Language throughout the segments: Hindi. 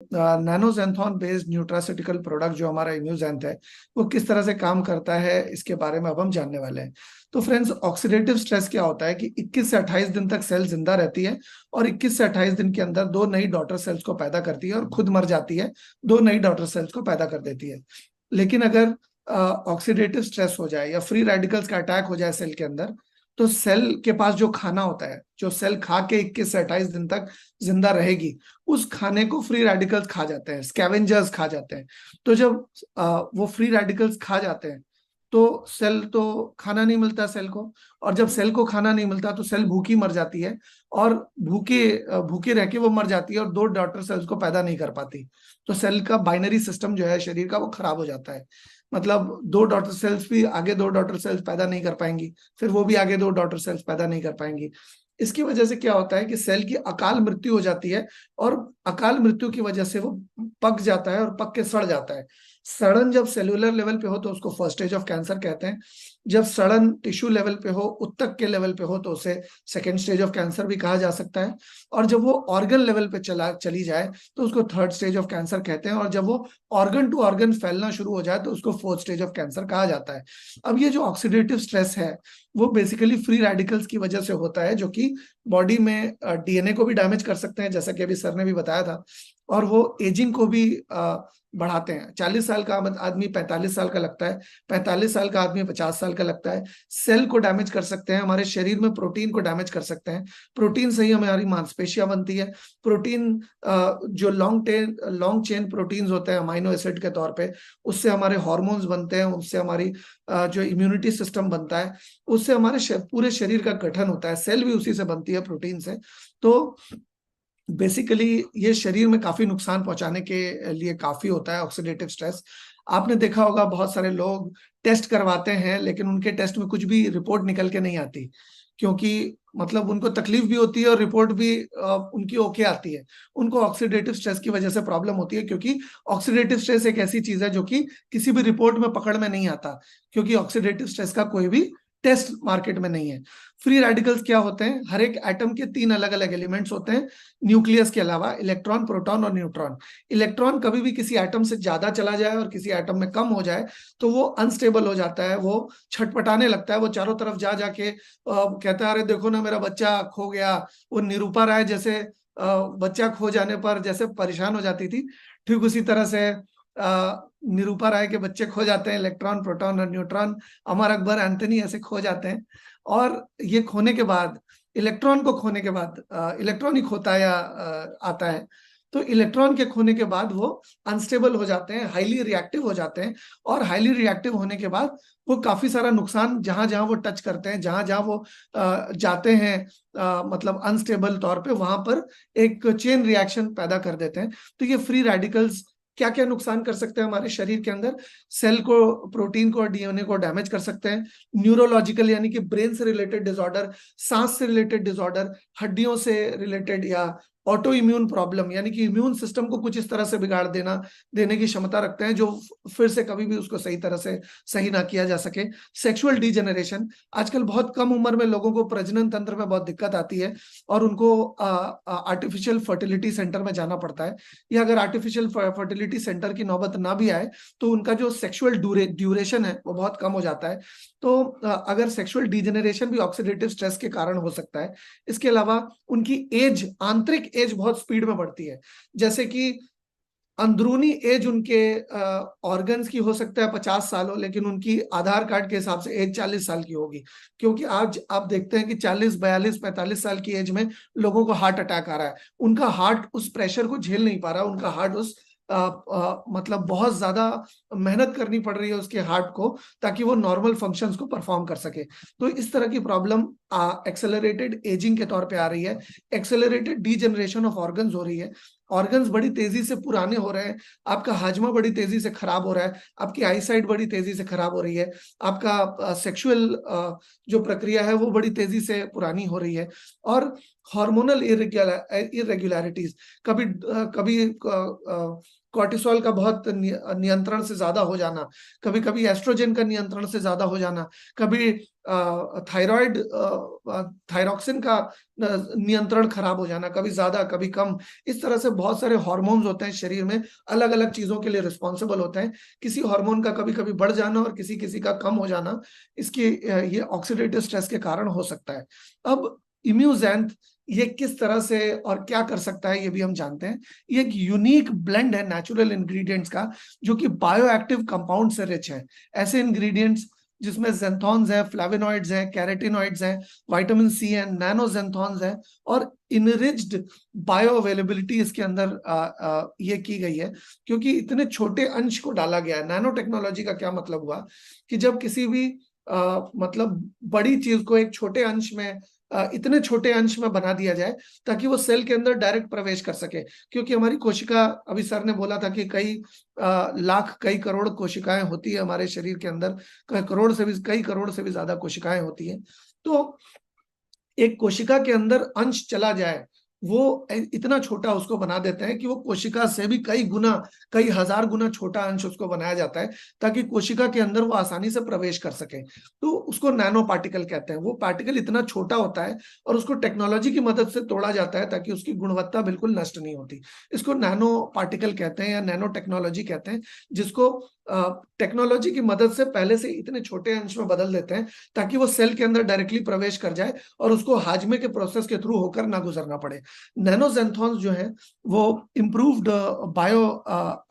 नैनोजेंथॉन बेस्ड न्यूट्रास्यूटिकल प्रोडक्ट जो हमारा इम्यूजेंथ है वो किस तरह से काम करता है, इसके बारे में अब हम जानने वाले हैं। तो फ्रेंड्स, ऑक्सीडेटिव स्ट्रेस क्या होता है कि 21 से 28 दिन तक सेल जिंदा रहती है और 21 से 28 दिन के अंदर दो नई डॉटर सेल्स को पैदा करती है और खुद मर जाती है, दो नई डॉटर सेल्स को पैदा कर देती है। लेकिन अगर ऑक्सीडेटिव स्ट्रेस हो जाए या फ्री रेडिकल्स का अटैक हो जाए सेल के अंदर, तो सेल के पास जो खाना होता है, जो सेल खा के 21 से 28 दिन तक जिंदा रहेगी, उस खाने को फ्री रेडिकल्स खा जाते हैं, स्कैवेंजर्स खा जाते हैं। तो जब वो फ्री रेडिकल्स खा जाते हैं तो सेल तो खाना नहीं मिलता सेल को, और जब सेल को खाना नहीं मिलता तो सेल भूखी मर जाती है, और भूखे भूखे रह के वो मर जाती है और दो डॉटर सेल्स को पैदा नहीं कर पाती। तो सेल का बाइनरी सिस्टम जो है शरीर का, वो खराब हो जाता है। मतलब दो डॉटर सेल्स भी आगे दो डॉटर सेल्स पैदा नहीं कर पाएंगी, फिर वो भी आगे दो डॉटर सेल्स पैदा नहीं कर पाएंगी। इसकी वजह से क्या होता है कि सेल की अकाल मृत्यु हो जाती है, और अकाल मृत्यु की वजह से वो पक जाता है और पक के सड़ जाता है। सड़न जब सेलुलर लेवल पे हो तो उसको फर्स्ट स्टेज ऑफ कैंसर कहते हैं। जब सड़न टिश्यू लेवल पे हो, उत्तक के लेवल पे हो, तो उसे सेकेंड स्टेज ऑफ कैंसर भी कहा जा सकता है। और जब वो ऑर्गन लेवल पे चली जाए तो उसको थर्ड स्टेज ऑफ कैंसर कहते हैं। और जब वो ऑर्गन टू ऑर्गन फैलना शुरू हो जाए तो उसको फोर्थ स्टेज ऑफ कैंसर कहा जाता है। अब ये जो ऑक्सीडेटिव स्ट्रेस है वो बेसिकली फ्री रेडिकल्स की वजह से होता है, जो कि बॉडी में डीएनए को भी डैमेज कर सकते हैं, जैसा कि अभी सर ने भी बताया था, और वो एजिंग को भी बढ़ाते हैं। 40 साल का आदमी 45 साल का लगता है, 45 साल का आदमी 50 साल का लगता है। सेल को डैमेज कर सकते हैं, हमारे शरीर में प्रोटीन को डैमेज कर सकते हैं। प्रोटीन से ही हमारी मांसपेशियां बनती है। प्रोटीन जो लॉन्ग चेन प्रोटीन्स होते हैं अमाइनो एसिड के तौर पे, उससे हमारे हॉर्मोन्स बनते हैं, उससे हमारी जो इम्यूनिटी सिस्टम बनता है, उससे हमारे पूरे शरीर का गठन होता है। सेल भी उसी से बनती है, प्रोटीन से। तो बेसिकली ये शरीर में काफी नुकसान पहुंचाने के लिए काफी होता है ऑक्सीडेटिव स्ट्रेस। आपने देखा होगा बहुत सारे लोग टेस्ट करवाते हैं, लेकिन उनके टेस्ट में कुछ भी रिपोर्ट निकल के नहीं आती, क्योंकि मतलब उनको तकलीफ भी होती है और रिपोर्ट भी उनकी ओके आती है। उनको ऑक्सीडेटिव स्ट्रेस की वजह से प्रॉब्लम होती है, क्योंकि ऑक्सीडेटिव स्ट्रेस एक ऐसी चीज है जो कि किसी भी रिपोर्ट में पकड़ में नहीं आता, क्योंकि ऑक्सीडेटिव स्ट्रेस का कोई भी टेस्ट मार्केट में नहीं है। फ्री रेडिकल्स क्या होते हैं? हर एक एटम के तीन अलग अलग एलिमेंट्स होते हैं न्यूक्लियस के अलावा: इलेक्ट्रॉन, प्रोटॉन और न्यूट्रॉन। इलेक्ट्रॉन कभी भी किसी एटम से ज्यादा चला जाए और किसी एटम में कम हो जाए तो वो अनस्टेबल हो जाता है, वो छटपटाने लगता है, वो चारों तरफ जा जाके कहता है, अरे देखो ना मेरा बच्चा खो गया। वो निरूपा राय जैसे बच्चा खो जाने पर जैसे परेशान हो जाती थी, ठीक उसी तरह से निरूपा राय के बच्चे खो जाते हैं, इलेक्ट्रॉन, प्रोटॉन और न्यूट्रॉन। अमर अकबर, एंथनी ऐसे खो जाते हैं। और ये खोने के बाद, इलेक्ट्रॉन को खोने के बाद, इलेक्ट्रॉन ही खोता है या आता है, तो इलेक्ट्रॉन के खोने के बाद वो अनस्टेबल हो जाते हैं, हाईली रिएक्टिव हो जाते हैं। और हाईली रिएक्टिव होने के बाद वो काफी सारा नुकसान, जहां जहां वो टच करते हैं, जहां जहां वो जाते हैं, मतलब अनस्टेबल तौर पे, वहां पर एक चेन रिएक्शन पैदा कर देते हैं। तो ये फ्री रेडिकल्स क्या क्या नुकसान कर सकते हैं हमारे शरीर के अंदर? सेल को, प्रोटीन को और डीएनए को डैमेज कर सकते हैं। न्यूरोलॉजिकल यानी कि ब्रेन से रिलेटेड डिसऑर्डर, सांस से रिलेटेड डिसऑर्डर, हड्डियों से रिलेटेड, या ऑटो इम्यून प्रॉब्लम यानी कि इम्यून सिस्टम को कुछ इस तरह से बिगाड़ देने की क्षमता रखते हैं जो फिर से कभी भी उसको सही तरह से सही ना किया जा सके। सेक्सुअल डिजेनरेशन, आजकल बहुत कम उम्र में लोगों को प्रजनन तंत्र में बहुत दिक्कत आती है और उनको आर्टिफिशियल फर्टिलिटी सेंटर में जाना पड़ता है। या अगर आर्टिफिशियल फर्टिलिटी सेंटर की नौबत ना भी आए तो उनका जो सेक्सुअल ड्यूरेशन है वो बहुत कम हो जाता है। तो अगर सेक्सुअल डिजेनरेशन भी ऑक्सीडेटिव स्ट्रेस के कारण हो सकता है। इसके अलावा उनकी एज, आंतरिक एज बहुत स्पीड में बढ़ती है। जैसे कि अंदरूनी एज उनके ऑर्गन्स की हो सकता है 50 साल हो, लेकिन उनकी आधार कार्ड के हिसाब से एज 40 साल की होगी। क्योंकि आज आप देखते हैं कि 40, 42, 45 साल की एज में लोगों को हार्ट अटैक आ रहा है। उनका हार्ट उस प्रेशर को झेल नहीं पा रहा, उनका हार्ट उस मतलब बहुत ज्यादा मेहनत करनी पड़ रही है उसके हार्ट को, ताकि वो नॉर्मल फंक्शंस को परफॉर्म कर सके। तो इस तरह की प्रॉब्लम एक्सेलरेटेड एजिंग के तौर पे आ रही है। एक्सेलरेटेड डीजनरेशन ऑफ ऑर्गन्स हो रही है, ऑर्गन्स बड़ी तेजी से पुराने हो रहे हैं, आपका हाजमा बड़ी तेजी से खराब हो रहा है, आपकी आईसाइट बड़ी तेजी से खराब हो रही है, आपका सेक्सुअल जो प्रक्रिया है वो बड़ी तेजी से पुरानी हो रही है। और हार्मोनल इरेगुलरिटीज, कभी कभी कॉर्टिसोल का बहुत नियंत्रण से ज्यादा हो जाना, कभी कभी एस्ट्रोजन का नियंत्रण से ज्यादा हो जाना, कभी थायराइड, थायरॉक्सिन का नियंत्रण खराब हो जाना, कभी ज्यादा कभी कम, इस तरह से बहुत सारे हार्मोन्स होते हैं शरीर में, अलग अलग चीजों के लिए रिस्पॉन्सिबल होते हैं। किसी हार्मोन का कभी कभी बढ़ जाना और किसी किसी का कम हो जाना, इसके ये ऑक्सीडेटिव स्ट्रेस के कारण हो सकता है। अब इम्यूजेंथ ये किस तरह से और क्या कर सकता है ये भी हम जानते हैं। ये एक यूनिक ब्लेंड है नेचुरल इंग्रेडिएंट्स का, जो कि बायोएक्टिव कंपाउंड से रिच है। ऐसे इंग्रेडिएंट्स जिसमें जेंथॉन्स हैं, फ्लेवोनॉइड्स हैं, कैरोटीनॉइड्स हैं, विटामिन सी है, नैनोजेंथॉन्स हैं, और इनरिच्ड बायो अवेलेबिलिटी इसके अंदर ये की गई है, क्योंकि इतने छोटे अंश को डाला गया है। नैनो टेक्नोलॉजी का क्या मतलब हुआ कि जब किसी भी मतलब बड़ी चीज को एक छोटे अंश में, इतने छोटे अंश में बना दिया जाए ताकि वो सेल के अंदर डायरेक्ट प्रवेश कर सके। क्योंकि हमारी कोशिका, अभी सर ने बोला था कि कई लाख, कई करोड़ कोशिकाएं होती है हमारे शरीर के अंदर, कई करोड़ से भी ज्यादा कोशिकाएं होती हैं। तो एक कोशिका के अंदर अंश चला जाए, वो इतना छोटा उसको बना देते हैं कि वो कोशिका से भी कई गुना, कई हजार गुना छोटा अंश उसको बनाया जाता है, ताकि कोशिका के अंदर वो आसानी से प्रवेश कर सके। तो उसको नैनो पार्टिकल कहते हैं। वो पार्टिकल इतना छोटा होता है और उसको टेक्नोलॉजी की मदद से तोड़ा जाता है ताकि उसकी गुणवत्ता बिल्कुल नष्ट नहीं होती। इसको नैनो पार्टिकल कहते हैं या नैनो टेक्नोलॉजी कहते हैं, जिसको टेक्नोलॉजी की मदद से पहले से इतने छोटे अंश में बदल देते हैं ताकि वो सेल के अंदर डायरेक्टली प्रवेश कर जाए और उसको हाजमे के प्रोसेस के थ्रू होकर ना गुजरना पड़े। नैनोजेंथॉन्स जो है वो इम्प्रूव्ड बायो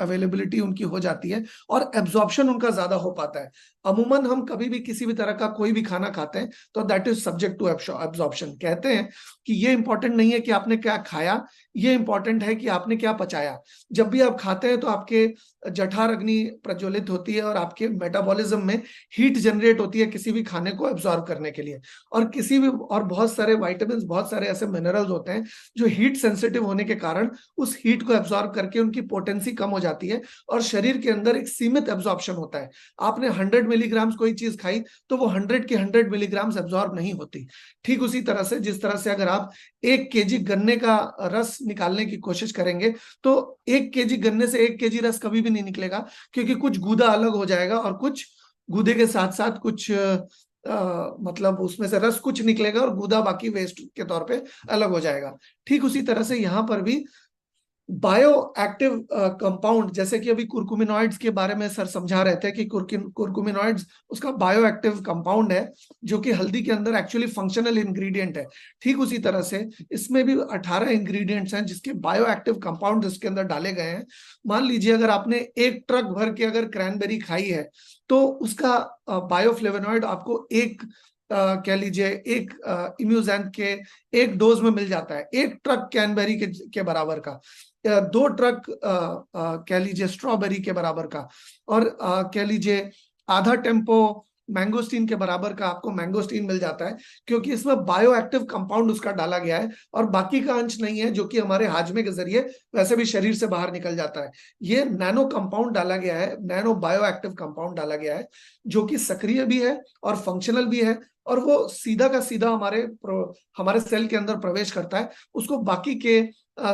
अवेलेबिलिटी उनकी हो जाती है और एब्जॉर्प्शन उनका ज्यादा हो पाता है। अमूमन हम कभी भी किसी भी तरह का कोई भी खाना खाते हैं तो that is subject to absorption. कहते हैं कि ये इंपॉर्टेंट नहीं है कि आपने क्या खाया, ये इंपॉर्टेंट है कि आपने क्या पचाया। जब भी आप खाते हैं तो आपके जठर अग्नि प्रज्वलित होती है और आपके मेटाबॉलिज्म में हीट जनरेट होती है किसी भी खाने को एब्जॉर्ब करने के लिए। और किसी भी, और बहुत सारे वाइटामिन, बहुत सारे ऐसे मिनरल्स होते हैं जो हीट सेंसिटिव होने के कारण उस हीट को एब्जॉर्ब करके उनकी पोटेंसी कम हो जाती है और शरीर के अंदर एक सीमित एब्जॉर्प्शन होता है। आपने 100 मिलीग्राम कोई चीज खाई तो वो 100 की 100 मिलीग्राम एब्जॉर्ब नहीं होती। ठीक उसी तरह से, जिस तरह से अगर आप 1 केजी गन्ने का रस निकालने की कोशिश करेंगे तो 1 केजी गन्ने से 1 केजी रस कभी भी नहीं निकलेगा, क्योंकि कुछ गूदा अलग हो जाएगा और कुछ गूदे के साथ साथ कुछ मतलब उसमें से रस कुछ निकलेगा और गूदा बाकी वेस्ट के तौर पे अलग हो जाएगा। ठीक उसी तरह से यहाँ पर भी बायो एक्टिव कंपाउंड, जैसे कि अभी कुरकुमिनॉइड्स के बारे में सर समझा रहे थे कि कुरकुमिनॉइड्स उसका बायो एक्टिव कंपाउंड है, जो कि हल्दी के अंदर एक्चुअली फंक्शनल इंग्रेडिएंट है। ठीक उसी तरह से इसमें भी 18 इंग्रेडिएंट्स हैं जिसके बायो एक्टिव कंपाउंड इसके अंदर डाले गए हैं। मान लीजिए अगर आपने एक ट्रक भर के अगर क्रैनबेरी खाई है तो उसका बायोफ्लेवोनॉइड आपको एक कह लीजिए एक इम्यूजेंथ के एक डोज में मिल जाता है, एक ट्रक कैनबेरी के बराबर का, 2 ट्रक कह लीजिए स्ट्रॉबेरी के बराबर का, और कह लीजिए आधा टेम्पो मैंगोस्टीन के बराबर का आपको मैंगोस्टीन मिल जाता है, क्योंकि इसमें बायो एक्टिव कंपाउंड उसका डाला गया है और बाकी का अंश नहीं है जो कि हमारे हाजमे के जरिए वैसे भी शरीर से बाहर निकल जाता है। ये नैनो कंपाउंड डाला गया है, नैनो बायो एक्टिव कंपाउंड डाला गया है, जो कि सक्रिय भी है और फंक्शनल भी है, और वो सीधा का सीधा हमारे सेल के अंदर प्रवेश करता है। उसको बाकी के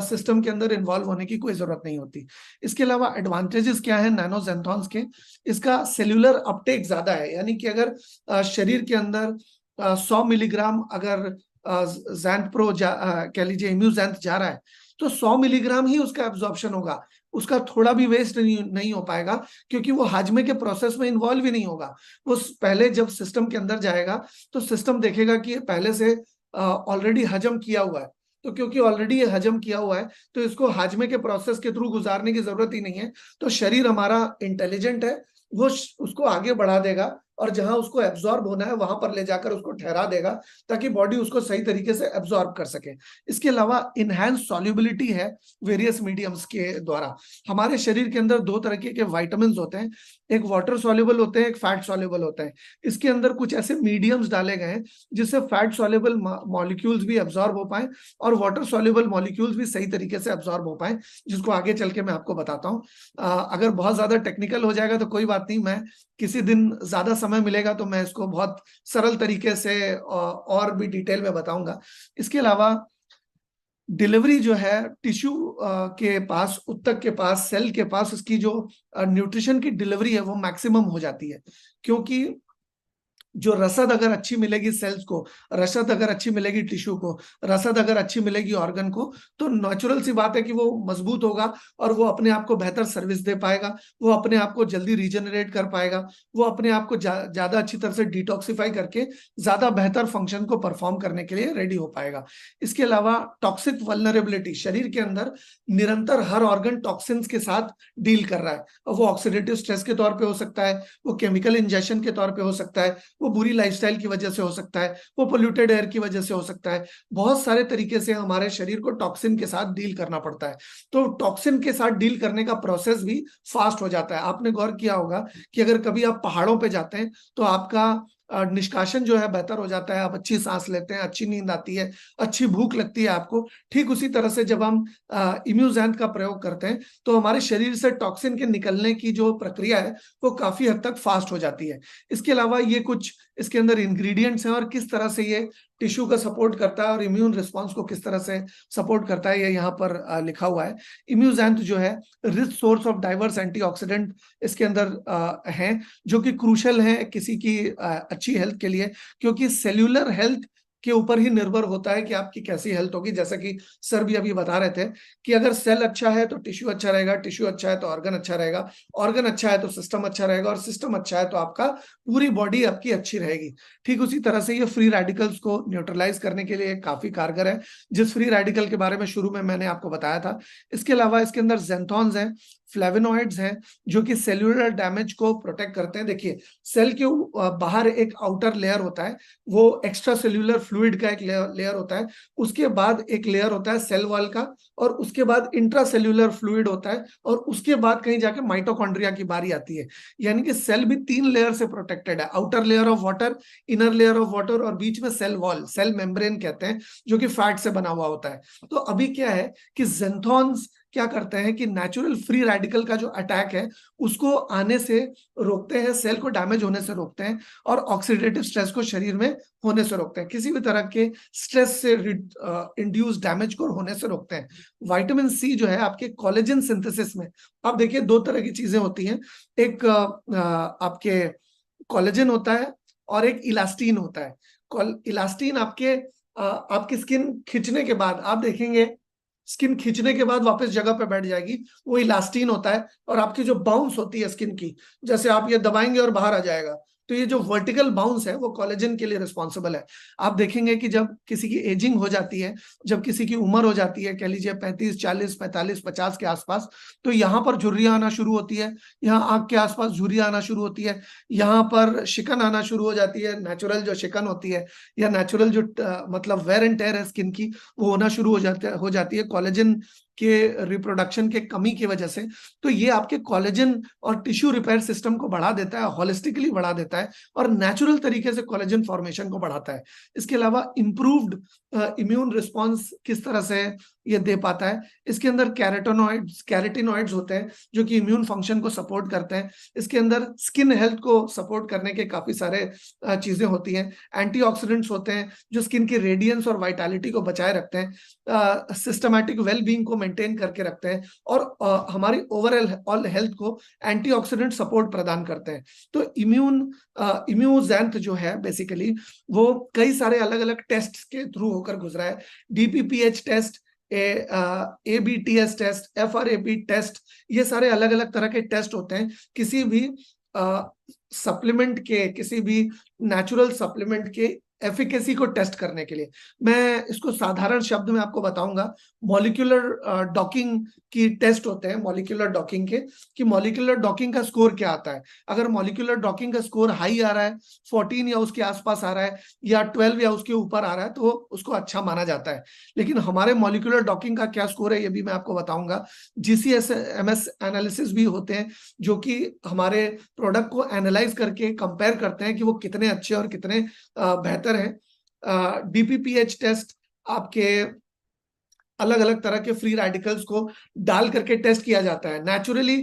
सिस्टम के अंदर इन्वॉल्व होने की कोई जरूरत नहीं होती। इसके अलावा एडवांटेजेस क्या है नैनोजेंथॉन्स के? इसका सेल्यूलर अपटेक ज्यादा है, यानी कि अगर शरीर के अंदर 100 मिलीग्राम अगर जैंथ कह लीजिए इम्यूजेंथ जा रहा है तो 100 मिलीग्राम ही उसका एब्जॉर्प्शन होगा, उसका थोड़ा भी वेस्ट नहीं हो पाएगा, क्योंकि वो हाजमे के प्रोसेस में इन्वॉल्व ही नहीं होगा। वो पहले जब सिस्टम के अंदर जाएगा तो सिस्टम देखेगा कि पहले से ऑलरेडी हजम किया हुआ है, तो क्योंकि ऑलरेडी ये हजम किया हुआ है तो इसको हाजमे के प्रोसेस के थ्रू गुजारने की जरूरत ही नहीं है। तो शरीर हमारा इंटेलिजेंट है, वो उसको आगे बढ़ा देगा और जहां उसको एब्जॉर्ब होना है वहां पर ले जाकर उसको ठहरा देगा ताकि बॉडी उसको सही तरीके से एब्जॉर्ब कर सके। इसके अलावा इनहैंस सॉल्युबिलिटी है वेरियस मीडियम्स के द्वारा। हमारे शरीर के अंदर 2 तरह के विटामिन होते हैं, एक वाटर सॉल्युबल होते हैं, एक फैट सॉल्युबल होते हैं। इसके अंदर कुछ ऐसे मीडियम्स डाले गए हैं जिससे फैट सॉल्युबल मॉलिक्यूल्स भी एब्जॉर्ब हो पाए और वाटर सॉल्युबल मॉलिक्यूल्स भी सही तरीके से एब्जॉर्ब हो पाए, जिसको आगे चल के मैं आपको बताता हूँ। अगर बहुत ज्यादा टेक्निकल हो जाएगा तो कोई बात नहीं, मैं किसी दिन ज्यादा समय मिलेगा तो मैं इसको बहुत सरल तरीके से और भी डिटेल में बताऊंगा। इसके अलावा डिलीवरी जो है टिश्यू के पास, उत्तक के पास, सेल के पास, उसकी जो न्यूट्रिशन की डिलीवरी है वो मैक्सिमम हो जाती है, क्योंकि जो रसद अगर अच्छी मिलेगी सेल्स को, रसद अगर अच्छी मिलेगी टिश्यू को, रसद अगर अच्छी मिलेगी ऑर्गन को, तो नेचुरल सी बात है कि वो मजबूत होगा और वो अपने आप को बेहतर सर्विस दे पाएगा, वो अपने आप को जल्दी रीजनरेट कर पाएगा, वो अपने आप को ज्यादा अच्छी तरह से डिटॉक्सिफाई करके ज्यादा बेहतर फंक्शन को परफॉर्म करने के लिए रेडी हो पाएगा। इसके अलावा टॉक्सिक वल्नरेबिलिटी, शरीर के अंदर निरंतर हर ऑर्गन टॉक्सिन्स के साथ डील कर रहा है, और वो ऑक्सीडेटिव स्ट्रेस के तौर पे हो सकता है, वो केमिकल इंजेक्शन के तौर पे हो सकता है, वो बुरी लाइफस्टाइल की वजह से हो सकता है, वो पोल्यूटेड एयर की वजह से हो सकता है। बहुत सारे तरीके से हमारे शरीर को टॉक्सिन के साथ डील करना पड़ता है। तो टॉक्सिन के साथ डील करने का प्रोसेस भी फास्ट हो जाता है। आपने गौर किया होगा कि अगर कभी आप पहाड़ों पे जाते हैं तो आपका निष्कासन जो है बेहतर हो जाता है, आप अच्छी सांस लेते हैं, अच्छी नींद आती है, अच्छी भूख लगती है आपको। ठीक उसी तरह से जब हम इम्यूजेंट का प्रयोग करते हैं तो हमारे शरीर से टॉक्सिन के निकलने की जो प्रक्रिया है वो काफी हद तक फास्ट हो जाती है। इसके अलावा ये कुछ इसके अंदर इंग्रेडिएंट्स हैं और किस तरह से ये टिश्यू का सपोर्ट करता है और इम्यून रिस्पांस को किस तरह से सपोर्ट करता है, ये यहाँ पर लिखा हुआ है। इम्यूजेंट जो है rich source of diverse antioxidant इसके अंदर हैं, जो कि क्रूशल है किसी की अच्छी हेल्थ के लिए, क्योंकि सेल्यूलर हेल्थ के ऊपर ही निर्भर होता है कि आपकी कैसी हेल्थ होगी। जैसा कि सर भी अभी बता रहे थे कि अगर सेल अच्छा है तो टिश्यू अच्छा रहेगा, टिश्यू अच्छा है तो ऑर्गन अच्छा रहेगा, ऑर्गन अच्छा है तो सिस्टम अच्छा रहेगा, और सिस्टम अच्छा है तो आपका पूरी बॉडी आपकी अच्छी रहेगी। ठीक उसी तरह से ये फ्री रेडिकल्स को न्यूट्रलाइज करने के लिए काफी कारगर है, जिस फ्री रेडिकल के बारे में शुरू में मैंने आपको बताया था। इसके अलावा इसके अंदर जेंथॉन्स हैं, फ्लेवोनॉइड्स हैं, जो कि सेल्यूलर डैमेज को प्रोटेक्ट करते हैं। देखिए, सेल के बाहर एक आउटर लेयर होता है, वो एक्स्ट्रा सेल्यूलर फ्लूइड का एक लेयर होता है, उसके बाद एक लेयर होता है सेल वॉल का, और उसके बाद इंट्रा सेल्यूलर फ्लूइड होता है, और उसके बाद कहीं जाके माइटोकॉन्ड्रिया की बारी आती है। यानी कि सेल भी 3 लेयर से प्रोटेक्टेड है, outer layer of water, inner layer of water, और बीच में सेल वॉल, सेल मेम्ब्रेन कहते हैं, जो कि फैट से बना हुआ होता है। तो अभी क्या है कि जेंथॉन्स क्या करते हैं कि नेचुरल फ्री रेडिकल का जो अटैक है उसको आने से रोकते हैं, सेल को डैमेज होने से रोकते हैं, और ऑक्सीडेटिव स्ट्रेस को शरीर में होने से रोकते हैं, किसी भी तरह के स्ट्रेस से इंड्यूस डैमेज को होने से रोकते हैं। विटामिन सी जो है आपके कोलेजन सिंथेसिस में, आप देखिए 2 तरह की चीजें होती हैं, एक आपके कोलेजन होता है और एक इलास्टीन होता है। इलास्टीन आपकी स्किन खींचने के बाद आप देखेंगे, स्किन खींचने के बाद वापस जगह पे बैठ जाएगी, वो इलास्टीन होता है। और आपकी जो बाउंस होती है स्किन की, जैसे आप ये दबाएंगे और बाहर आ जाएगा, तो ये जो वर्टिकल बाउंस है वो कोलेजन के लिए रिस्पॉन्सिबल है। आप देखेंगे कि जब किसी की एजिंग हो जाती है, जब किसी की उम्र हो जाती है, कह लीजिए 35, 40, 45, 50 के आसपास, तो यहाँ पर झुर्रियां आना शुरू होती है, यहाँ आंख के आसपास झुर्रियां आना शुरू होती है, यहाँ पर शिकन आना शुरू हो जाती है, नेचुरल जो शिकन होती है, या नेचुरल जो मतलब वेयर एंड टेयर है स्किन की, वो होना शुरू हो जाती है कोलेजन के रिप्रोडक्शन के कमी की वजह से। तो ये आपके कोलेजन और टिश्यू रिपेयर सिस्टम को बढ़ा देता है, होलिस्टिकली बढ़ा देता है, और नेचुरल तरीके से कोलेजन फॉर्मेशन को बढ़ाता है। इसके अलावा इंप्रूव्ड इम्यून रिस्पॉन्स किस तरह से ये दे पाता है, इसके अंदर कैरेटिनॉइड्स होते हैं जो कि इम्यून फंक्शन को सपोर्ट करते हैं। इसके अंदर स्किन हेल्थ को सपोर्ट करने के काफी सारे चीजें होती हैं। एंटीऑक्सीडेंट्स होते हैं जो स्किन की रेडियंस और वाइटलिटी को बचाए रखते हैं, सिस्टमैटिक वेलबींग को मेंटेन करके रखते हैं, और हमारी ओवरऑल हेल्थ को एंटीऑक्सीडेंट सपोर्ट प्रदान करते हैं। तो इम्यूजेंथ जो है बेसिकली वो कई सारे अलग अलग टेस्ट के थ्रू होकर गुजरा है। DPPH test, ABTS test, FRAP test, ये सारे अलग अलग तरह के टेस्ट होते हैं किसी भी सप्लीमेंट के, किसी भी नेचुरल सप्लीमेंट के एफिकेसी को टेस्ट करने के लिए। मैं इसको साधारण शब्द में आपको बताऊंगा, मॉलिक्यूलर डॉकिंग की टेस्ट होते हैं, मॉलिक्यूलर डॉकिंग के, कि मॉलिक्यूलर डॉकिंग का स्कोर क्या आता है। अगर मॉलिक्यूलर डॉकिंग का स्कोर हाई आ रहा है, 14 या उसके आसपास आ रहा है, या 12 या उसके ऊपर आ रहा है, तो उसको अच्छा माना जाता है। लेकिन हमारे मॉलिक्यूलर डॉकिंग का क्या स्कोर है ये भी मैं आपको बताऊंगा। GCMS एनालिसिस भी होते हैं जो कि हमारे प्रोडक्ट को एनालाइज करके कंपेयर करते हैं कि वो कितने अच्छे और कितने बेहतर है। DPPH टेस्ट आपके अलग अलग तरह के फ्री रेडिकल्स को डाल करके टेस्ट किया जाता है। नेचुरली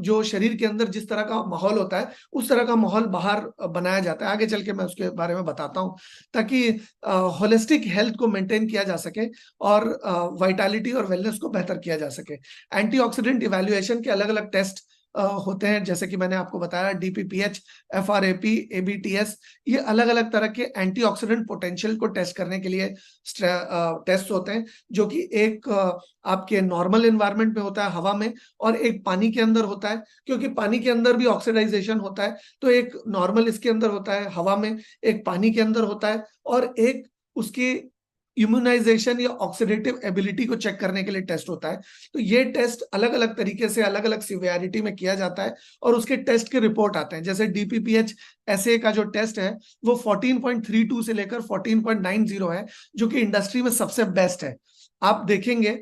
जो शरीर के अंदर जिस तरह का माहौल होता है उस तरह का माहौल बाहर बनाया जाता है। आगे चल के मैं उसके बारे में बताता हूँ, ताकि होलिस्टिक हेल्थ को मेंटेन किया जा सके और वाइटलिटी और वेलनेस को बेहतर किया जा सके। एंटीऑक्सीडेंट इवैल्यूएशन के अलग अलग टेस्ट होते हैं, जैसे कि मैंने आपको बताया DPPH, FRAP, ABTS, ये अलग अलग तरह के एंटीऑक्सीडेंट पोटेंशियल को टेस्ट करने के लिए टेस्ट होते हैं, जो कि एक आपके नॉर्मल एनवायरनमेंट में होता है हवा में, और एक पानी के अंदर होता है, क्योंकि पानी के अंदर भी ऑक्सीडाइजेशन होता है। तो एक नॉर्मल इसके अंदर होता है हवा में, एक पानी के अंदर होता है, और एक उसकी इम्यूनाइजेशन या ऑक्सीडेटिव एबिलिटी को चेक करने के लिए टेस्ट होता है। तो ये टेस्ट अलग अलग तरीके से अलग अलग सिवियरिटी में किया जाता है, और उसके टेस्ट के रिपोर्ट आते हैं। जैसे DPPH SA का जो टेस्ट है वो 14.32 से लेकर 14.90 है, जो कि इंडस्ट्री में सबसे बेस्ट है। आप देखेंगे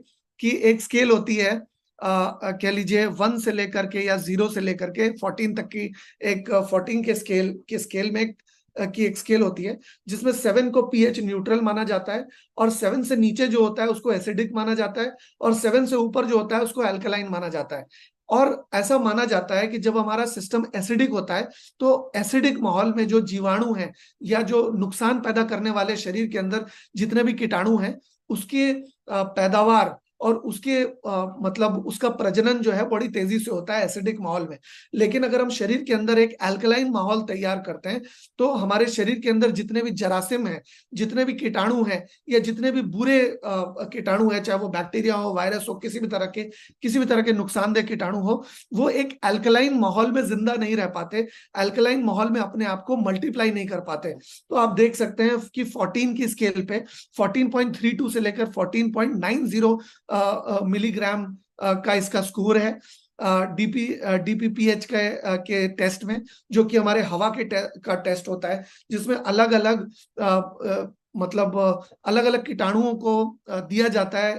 कि एक स्केल होती है, कह लीजिए 1 से लेकर के या 0 से लेकर के 14 तक की, एक 14 के स्केल में की एक स्केल होती है, जिसमें 7 को pH न्यूट्रल माना जाता है, और 7 से नीचे जो होता है उसको एसिडिक माना जाता है, और 7 से ऊपर जो होता है उसको अल्कलाइन माना जाता है। और ऐसा माना जाता है कि जब हमारा सिस्टम एसिडिक होता है, तो एसिडिक माहौल में जो जीवाणु हैं या जो नुकसान पैदा करने वाले शरीर के अंदर जितने भी कीटाणु हैं, उसके पैदावार और उसके मतलब उसका प्रजनन जो है बड़ी तेजी से होता है एसिडिक माहौल में। लेकिन अगर हम शरीर के अंदर एक अल्कलाइन माहौल तैयार करते हैं, तो हमारे शरीर के अंदर जितने भी जरासिम हैं, जितने भी कीटाणु हैं, या जितने भी बुरे कीटाणु हैं, चाहे वो बैक्टीरिया हो, वायरस हो, किसी भी तरह के नुकसानदेह कीटाणु हो, वो एक अल्कलाइन माहौल में जिंदा नहीं रह पाते, अल्कलाइन माहौल में अपने आप को मल्टीप्लाई नहीं कर पाते। तो आप देख सकते हैं कि 14 की स्केल पे 14.32 से लेकर 14.90 मिलीग्राम का इसका स्कोर है DPPH के टेस्ट में, जो कि हमारे हवा का टेस्ट होता है, जिसमें अलग अलग मतलब अलग अलग कीटाणुओं को दिया जाता है,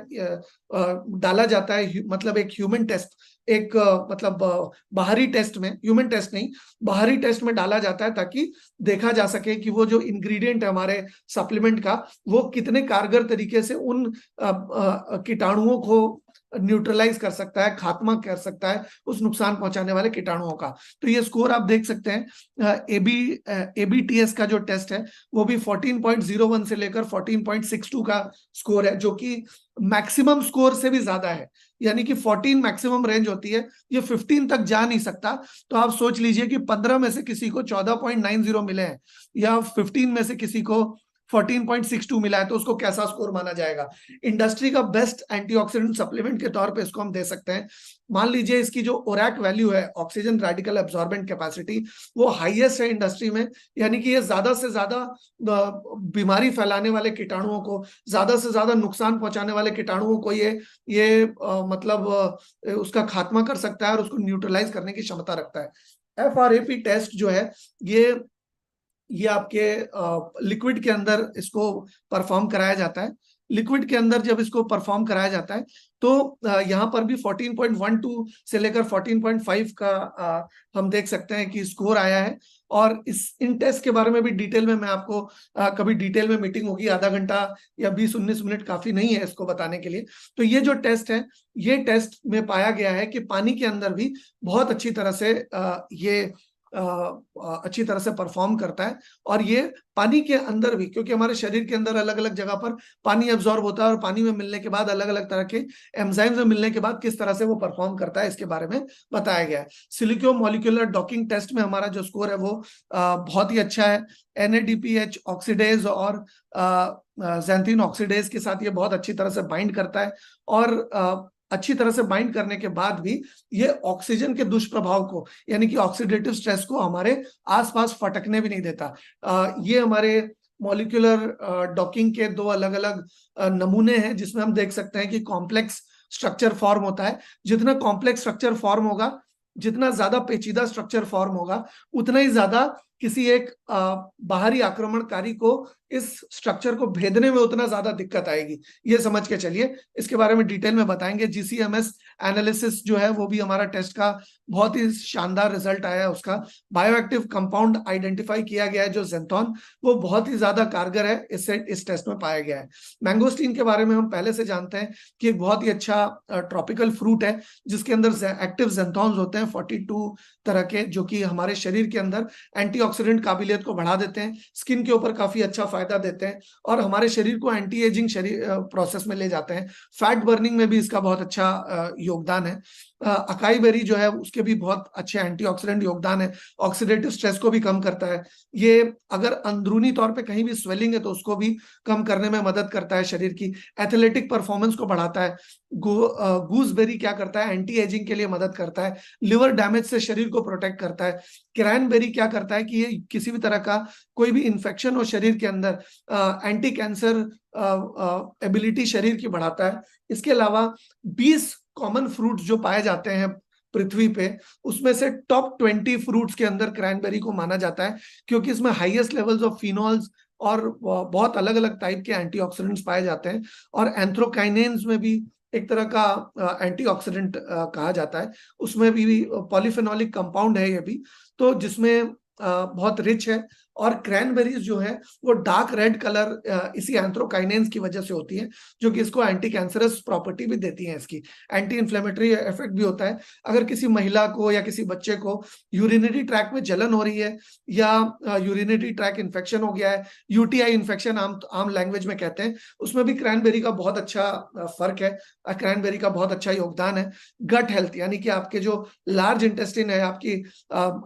डाला जाता है, मतलब एक ह्यूमन टेस्ट, एक मतलब बाहरी टेस्ट में, ह्यूमन टेस्ट नहीं, बाहरी टेस्ट में डाला जाता है, ताकि देखा जा सके कि वो जो इंग्रेडिएंट है हमारे सप्लीमेंट का, वो कितने कारगर तरीके से उन कीटाणुओं को न्यूट्रलाइज कर सकता है, खात्मा कर सकता है उस नुकसान पहुंचाने वाले कीटाणुओं का। तो ये स्कोर आप देख सकते हैं। ABTS का जो टेस्ट है वो भी 14.01 से लेकर 14.62 का स्कोर है, जो कि मैक्सिमम स्कोर से भी ज्यादा है, यानी कि 14 मैक्सिमम रेंज होती है, ये 15 तक जा नहीं सकता। तो आप सोच लीजिए कि 15 में से किसी को 14.90 मिले हैं, या 15 में से किसी को 14.62 मिला है, तो उसको कैसा स्कोर माना जाएगा। इंडस्ट्री का बेस्ट एंटीऑक्सीडेंट सप्लीमेंट के तौर पे इसको हम दे सकते हैं। मान लीजिए इसकी जो ओरैक वैल्यू है, ऑक्सीजन रेडिकल एब्जॉर्बेंट कैपेसिटी, वो हाईएस्ट है इंडस्ट्री में, यानी कि ये ज्यादा से ज्यादा बीमारी फैलाने वाले कीटाणुओं को, ज्यादा से ज्यादा नुकसान पहुंचाने वाले कीटाणुओं को ये मतलब उसका खात्मा कर सकता है और उसको न्यूट्रलाइज करने की क्षमता रखता है। FRAP टेस्ट जो है ये आपके लिक्विड के अंदर इसको परफॉर्म कराया जाता है। लिक्विड के अंदर जब इसको परफॉर्म कराया जाता है, तो यहाँ पर भी 14.12 से लेकर 14.5 का हम देख सकते हैं कि स्कोर आया है। और इन टेस्ट के बारे में भी डिटेल में मैं आपको कभी डिटेल में मीटिंग होगी, आधा घंटा या 20-19 मिनट काफी नहीं है इसको बताने के लिए। तो ये जो टेस्ट है, ये टेस्ट में पाया गया है कि पानी के अंदर भी बहुत अच्छी तरह से ये अच्छी तरह से परफॉर्म करता है। और ये पानी के अंदर भी, क्योंकि हमारे शरीर के अंदर अलग अलग जगह पर पानी एब्जॉर्ब होता है, और पानी में मिलने के बाद अलग अलग तरह के एंजाइम्स में मिलने के बाद किस तरह से वो परफॉर्म करता है, इसके बारे में बताया गया है। सिलिको मॉलिक्यूलर डॉकिंग टेस्ट में हमारा जो स्कोर है वो बहुत ही अच्छा है। NADPH ऑक्सीडेज और ज़ैंथीन ऑक्सीडेज के साथ ये बहुत अच्छी तरह से बाइंड करता है, और अच्छी तरह से बाइंड करने के बाद भी ये ऑक्सीजन के दुष्प्रभाव को, यानी कि ऑक्सीडेटिव स्ट्रेस को हमारे आसपास फटकने भी नहीं देता। ये हमारे मॉलिक्यूलर डॉकिंग के दो अलग अलग नमूने हैं, जिसमें हम देख सकते हैं कि कॉम्प्लेक्स स्ट्रक्चर फॉर्म होता है। जितना कॉम्प्लेक्स स्ट्रक्चर फॉर्म होगा, जितना ज्यादा पेचीदा स्ट्रक्चर फॉर्म होगा, उतना ही ज्यादा किसी एक बाहरी आक्रमणकारी को इस स्ट्रक्चर को भेदने में उतना ज्यादा दिक्कत आएगी, ये समझ के चलिए। इसके बारे में डिटेल में बताएंगे। GCMS एनालिसिस जो है वो भी हमारा टेस्ट का बहुत ही शानदार रिजल्ट आया है। उसका बायोएक्टिव कंपाउंड आइडेंटिफाई किया गया है जो ज़ेंथॉन, वो बहुत ही ज्यादा कारगर है, इस टेस्ट में पाया गया है। मैंगोस्टीन के बारे में हम पहले से जानते हैं कि एक बहुत ही अच्छा ट्रॉपिकल फ्रूट है, जिसके अंदर एक्टिव ज़ेंथॉन्स होते हैं 42 तरह के, जो कि हमारे शरीर के अंदर एंटीऑक्सीडेंट काबिलियत को बढ़ा देते हैं, स्किन के ऊपर काफी अच्छा फायदा देते हैं, और हमारे शरीर को एंटी एजिंग शरीर प्रोसेस में ले जाते हैं। फैट बर्निंग में भी इसका बहुत अच्छा योगदान है। अकाई बेरी जो है उसके भी बहुत अच्छे एंटीऑक्सीडेंट योगदान है, ऑक्सीडेटिव स्ट्रेस को भी कम करता है। ये अगर अंदरूनी तौर पे कहीं भी स्वेलिंग है तो उसको भी कम करने में मदद करता है, शरीर की एथलेटिक परफॉर्मेंस को बढ़ाता है। गूसबेरी क्या करता है, एंटी एजिंग के लिए मदद करता है, लिवर डैमेज से शरीर को प्रोटेक्ट करता है। क्रैनबेरी क्या करता है कि ये किसी भी तरह का कोई भी इंफेक्शन हो शरीर के अंदर, एंटी कैंसर एबिलिटी शरीर की बढ़ाता है। इसके अलावा 20 कॉमन फ्रूट्स जो पाए जाते हैं पृथ्वी पे, उसमें से टॉप 20 फ्रूट्स के अंदर क्रैनबेरी को माना जाता है, क्योंकि इसमें हाईएस्ट लेवल्स ऑफ फिनॉल्स और बहुत अलग अलग टाइप के एंटीऑक्सीडेंट्स पाए जाते हैं। और एंथ्रोकाइनेन्स में भी एक तरह का एंटीऑक्सीडेंट कहा जाता है, उसमें भी पॉलीफेनोलिक कंपाउंड है ये भी, तो जिसमें बहुत रिच है। और क्रैनबेरीज जो है वो डार्क रेड कलर इसी एंथ्रोकाइनेन्स की वजह से होती है, जो कि इसको एंटी कैंसरस प्रॉपर्टी भी देती है, इसकी एंटी इन्फ्लेमेटरी इफेक्ट भी होता है। अगर किसी महिला को या किसी बच्चे को यूरिनरी ट्रैक में जलन हो रही है या यूरिनरी ट्रैक इन्फेक्शन हो गया है, यूटीआई इन्फेक्शन आम लैंग्वेज में कहते हैं, उसमें भी क्रैनबेरी का बहुत अच्छा फर्क है, क्रैनबेरी का बहुत अच्छा योगदान है। गट हेल्थ यानी कि आपके जो लार्ज इंटेस्टिन है, आपकी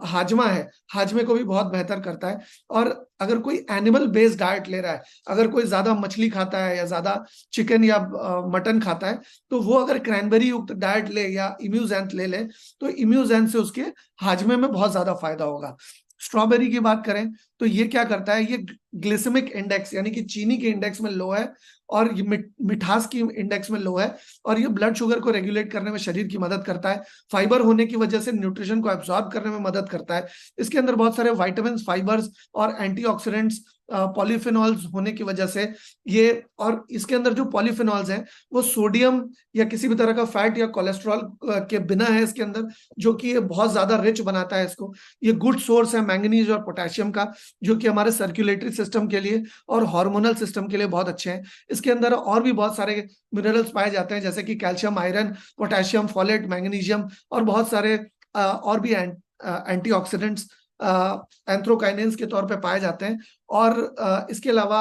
हाजमा है, हाजमे को भी बहुत बेहतर करता है। और अगर कोई एनिमल बेस्ड डाइट ले रहा है, अगर कोई ज्यादा मछली खाता है या ज्यादा चिकन या मटन खाता है, तो वो अगर क्रैनबेरी युक्त डाइट ले या इम्यूजेंथ ले ले, तो इम्यूजेंथ से उसके हाजमे में बहुत ज्यादा फायदा होगा। स्ट्रॉबेरी की बात करें तो ये क्या करता है, ये ग्लिसेमिक इंडेक्स यानी कि चीनी के इंडेक्स में लो है, और ये मिठास की इंडेक्स में लो है, और ये ब्लड शुगर को रेगुलेट करने में शरीर की मदद करता है। फाइबर होने की वजह से न्यूट्रिशन को एब्सॉर्ब करने में मदद करता है। इसके अंदर बहुत सारे विटामिन, फाइबर्स और एंटीऑक्सीडेंट्स, पॉलीफेनॉल्स होने की वजह से ये, और इसके अंदर जो पॉलीफेनॉल्स हैं वो सोडियम या किसी भी तरह का फैट या कोलेस्ट्रॉल के बिना है इसके अंदर, जो कि ये बहुत ज्यादा रिच बनाता है इसको। ये गुड सोर्स है मैंगनीज और पोटेशियम का, जो कि हमारे सर्कुलेटरी सिस्टम के लिए और हार्मोनल सिस्टम के लिए बहुत अच्छे हैं। इसके अंदर और भी बहुत सारे मिनरल्स पाए जाते हैं, जैसे कि calcium, iron, potassium, folate, magnesium, और बहुत सारे और भी एंटीऑक्सीडेंट्स एंथ्रोकाइनेन्स के तौर पे पाए जाते हैं। और इसके अलावा